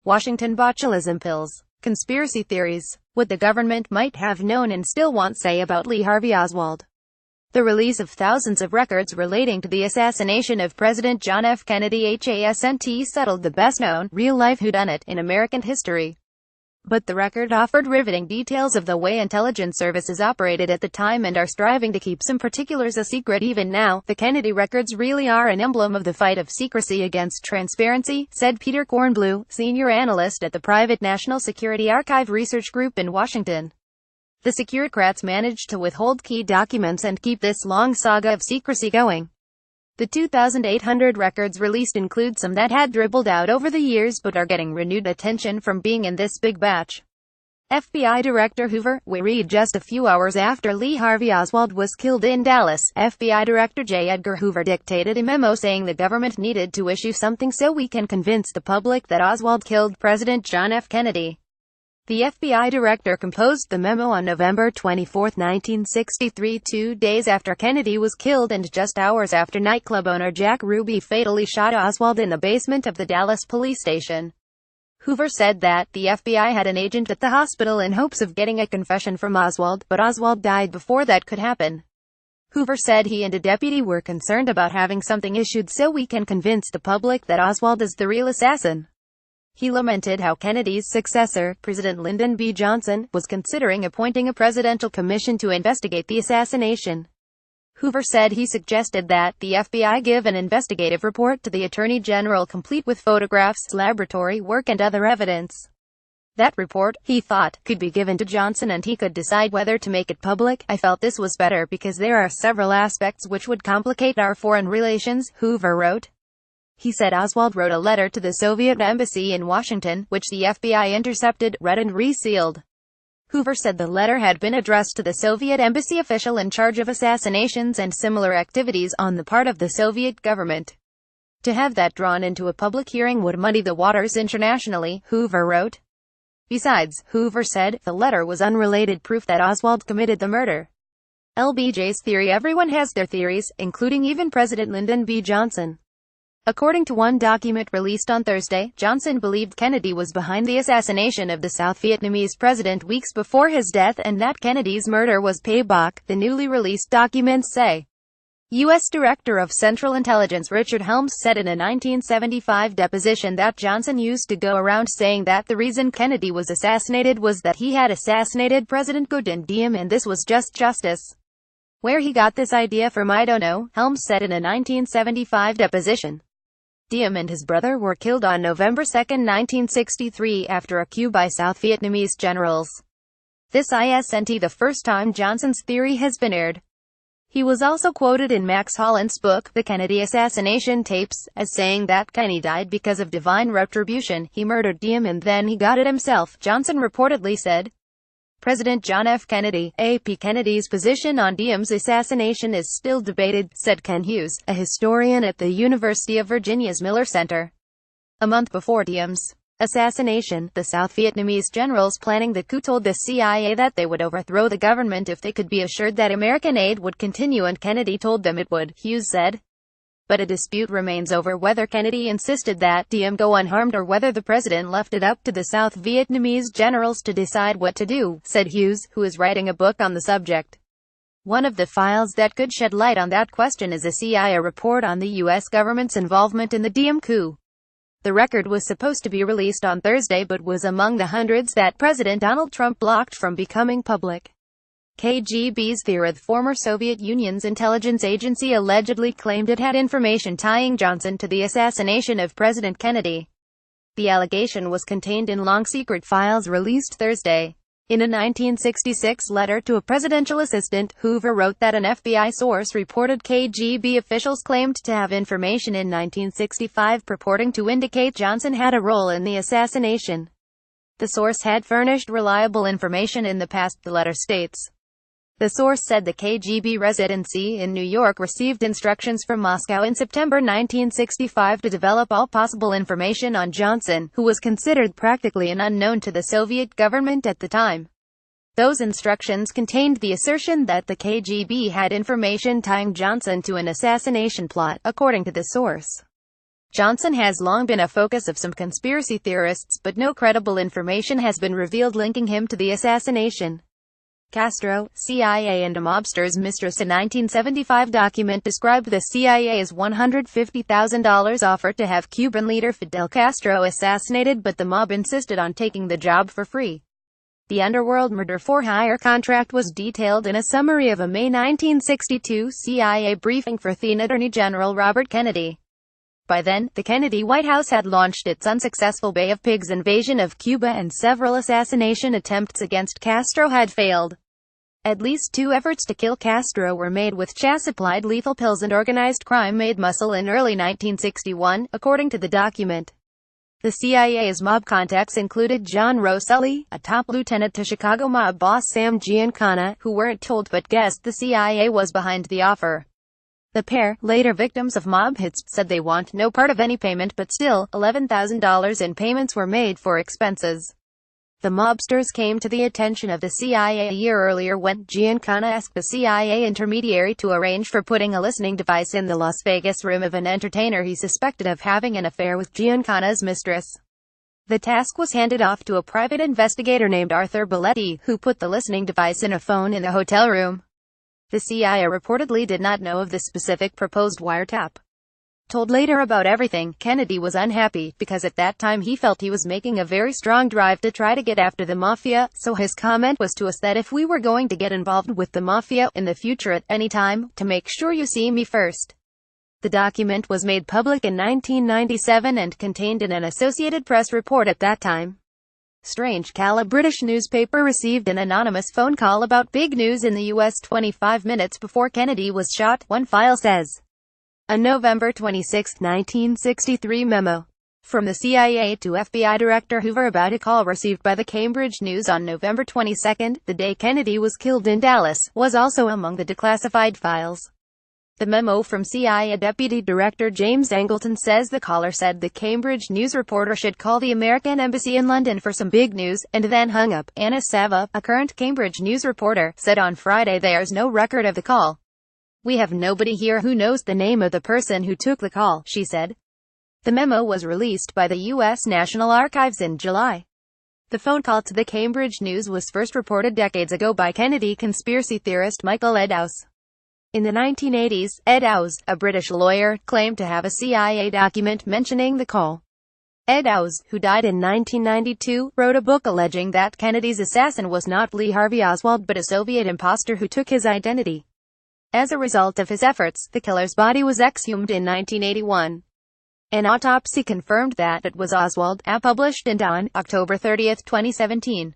Washington botulism pills. Conspiracy theories. What the government might have known and still won't say about Lee Harvey Oswald. The release of thousands of records relating to the assassination of President John F. Kennedy hasn't settled the best-known, real-life whodunit in American history. But the record offered riveting details of the way intelligence services operated at the time and are striving to keep some particulars a secret even now. The Kennedy records really are an emblem of the fight of secrecy against transparency, said Peter Kornblue, senior analyst at the private National Security Archive Research Group in Washington. The Securocrats managed to withhold key documents and keep this long saga of secrecy going. The 2,800 records released include some that had dribbled out over the years but are getting renewed attention from being in this big batch. FBI Director Hoover, we read just a few hours after Lee Harvey Oswald was killed in Dallas, FBI Director J. Edgar Hoover dictated a memo saying the government needed to issue something so we can convince the public that Oswald killed President John F. Kennedy. The FBI director composed the memo on November 24, 1963, 2 days after Kennedy was killed and just hours after nightclub owner Jack Ruby fatally shot Oswald in the basement of the Dallas police station. Hoover said that the FBI had an agent at the hospital in hopes of getting a confession from Oswald, but Oswald died before that could happen. Hoover said he and a deputy were concerned about having something issued so we can convince the public that Oswald is the real assassin. He lamented how Kennedy's successor, President Lyndon B. Johnson, was considering appointing a presidential commission to investigate the assassination. Hoover said he suggested that the FBI give an investigative report to the Attorney General complete with photographs, laboratory work and other evidence. That report, he thought, could be given to Johnson and he could decide whether to make it public. I felt this was better because there are several aspects which would complicate our foreign relations, Hoover wrote. He said Oswald wrote a letter to the Soviet embassy in Washington, which the FBI intercepted, read and resealed. Hoover said the letter had been addressed to the Soviet embassy official in charge of assassinations and similar activities on the part of the Soviet government. To have that drawn into a public hearing would muddy the waters internationally, Hoover wrote. Besides, Hoover said, the letter was unrelated proof that Oswald committed the murder. LBJ's theory. Everyone has their theories, including even President Lyndon B. Johnson. According to one document released on Thursday, Johnson believed Kennedy was behind the assassination of the South Vietnamese president weeks before his death and that Kennedy's murder was payback, the newly released documents say. U.S. Director of Central Intelligence Richard Helms said in a 1975 deposition that Johnson used to go around saying that the reason Kennedy was assassinated was that he had assassinated President whodunit and this was just justice. Where he got this idea from I don't know, Helms said in a 1975 deposition. Diem and his brother were killed on November 2, 1963 after a coup by South Vietnamese generals. This isn't the first time Johnson's theory has been aired. He was also quoted in Max Holland's book, The Kennedy Assassination Tapes, as saying that Kennedy died because of divine retribution. He murdered Diem and then he got it himself, Johnson reportedly said. President John F. Kennedy, A.P. Kennedy's position on Diem's assassination is still debated, said Ken Hughes, a historian at the University of Virginia's Miller Center. A month before Diem's assassination, the South Vietnamese generals planning the coup told the CIA that they would overthrow the government if they could be assured that American aid would continue and Kennedy told them it would, Hughes said. But a dispute remains over whether Kennedy insisted that Diem go unharmed or whether the president left it up to the South Vietnamese generals to decide what to do, said Hughes, who is writing a book on the subject. One of the files that could shed light on that question is a CIA report on the U.S. government's involvement in the Diem coup. The record was supposed to be released on Thursday but was among the hundreds that President Donald Trump blocked from becoming public. KGB's theory. The former Soviet Union's intelligence agency allegedly claimed it had information tying Johnson to the assassination of President Kennedy. The allegation was contained in long secret files released Thursday. In a 1966 letter to a presidential assistant, Hoover wrote that an FBI source reported KGB officials claimed to have information in 1965 purporting to indicate Johnson had a role in the assassination. The source had furnished reliable information in the past, the letter states. The source said the KGB residency in New York received instructions from Moscow in September 1965 to develop all possible information on Johnson, who was considered practically an unknown to the Soviet government at the time. Those instructions contained the assertion that the KGB had information tying Johnson to an assassination plot, according to the source. Johnson has long been a focus of some conspiracy theorists, but no credible information has been revealed linking him to the assassination. Castro, CIA and a mobster's mistress. A 1975 document described the CIA's $150,000 offer to have Cuban leader Fidel Castro assassinated, but the mob insisted on taking the job for free. The underworld murder-for-hire contract was detailed in a summary of a May 1962 CIA briefing for then Attorney General Robert Kennedy. By then, the Kennedy White House had launched its unsuccessful Bay of Pigs invasion of Cuba, and several assassination attempts against Castro had failed. At least 2 efforts to kill Castro were made, with Chas-supplied lethal pills and organized crime made muscle in early 1961, according to the document. The CIA's mob contacts included John Rosselli, a top lieutenant, to Chicago mob boss Sam Giancana, who weren't told but guessed the CIA was behind the offer. The pair, later victims of mob hits, said they want no part of any payment, but still, $11,000 in payments were made for expenses. The mobsters came to the attention of the CIA a year earlier when Giancana asked the CIA intermediary to arrange for putting a listening device in the Las Vegas room of an entertainer he suspected of having an affair with Giancana's mistress. The task was handed off to a private investigator named Arthur Belletti, who put the listening device in a phone in the hotel room. The CIA reportedly did not know of the specific proposed wiretap. Told later about everything, Kennedy was unhappy, because at that time he felt he was making a very strong drive to try to get after the mafia, so his comment was to us that if we were going to get involved with the mafia in the future at any time, to make sure you see me first. The document was made public in 1997 and contained in an Associated Press report at that time. Strange Cal, a British newspaper, received an anonymous phone call about big news in the U.S. 25 minutes before Kennedy was shot, one file says. A November 26, 1963 memo from the CIA to FBI Director Hoover about a call received by the Cambridge News on November 22, the day Kennedy was killed in Dallas, was also among the declassified files. The memo from CIA Deputy Director James Angleton says the caller said the Cambridge News reporter should call the American Embassy in London for some big news, and then hung up. Anna Sava, a current Cambridge News reporter, said on Friday there's no record of the call. We have nobody here who knows the name of the person who took the call, she said. The memo was released by the U.S. National Archives in July. The phone call to the Cambridge News was first reported decades ago by Kennedy conspiracy theorist Michael Eddowes. In the 1980s, Eddowes, a British lawyer, claimed to have a CIA document mentioning the call. Eddowes, who died in 1992, wrote a book alleging that Kennedy's assassin was not Lee Harvey Oswald but a Soviet imposter who took his identity. As a result of his efforts, the killer's body was exhumed in 1981. An autopsy confirmed that it was Oswald, published in Dawn, October 30, 2017.